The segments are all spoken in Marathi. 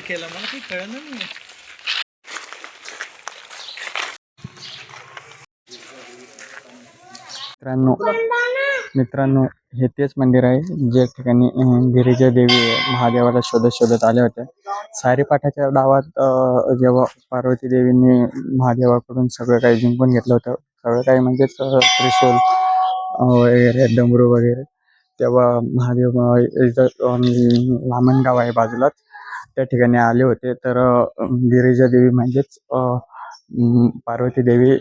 केलं मला काही कळलं नाही. मित्रांनो हे तेच मंदिर आहे जे ठिकाणी गिरिजा देवी महादेवाला शोधत शोधत आल्या होत्या. सारीपाठाच्या डावात जेव्हा पार्वती देवींनी महादेवाकडून सगळं काही जिंकून घेतलं होतं, सगळं काही म्हणजेच त्रिशूल वगैरे डमरू वगैरे, तेव्हा महादेव लामणगाव आहे बाजूलाच, त्या ठिकाणी आले होते. तर गिरिजा देवी म्हणजेच पार्वती देवी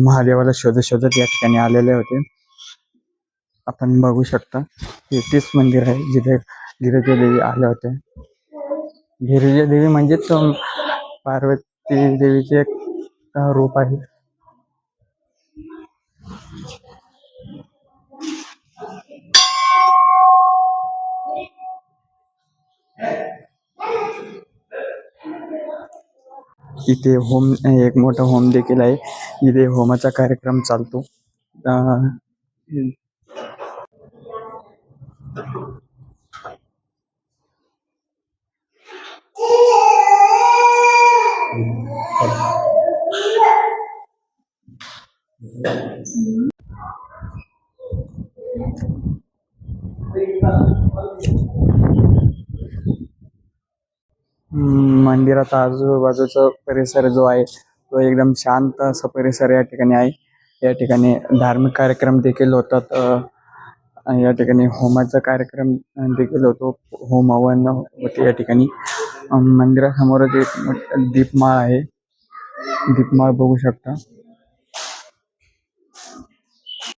महादेवाला शोधत शोधत या ठिकाणी आलेले होते. आपण बघू शकता हे तेच मंदिर आहे जिथे गिरिजा देवी आल्या होत्या. गिरिजा देवी म्हणजेच पार्वती देवीचे एक रूप आहे. इथे होम एक मोठा होम देखील आहे. इथे होमाचा कार्यक्रम चालतो. मंदिराचा आजूबाजूचा परिसर जो आहे तो एकदम शांत असा परिसर या ठिकाणी आहे. या ठिकाणी धार्मिक कार्यक्रम देखील होतात. या ठिकाणी होमाचा कार्यक्रम देखील होतो. होम हवन होते या ठिकाणी. मंदिरासमोरच एक दीपमाळ आहे. दीपमाळ बघू शकता.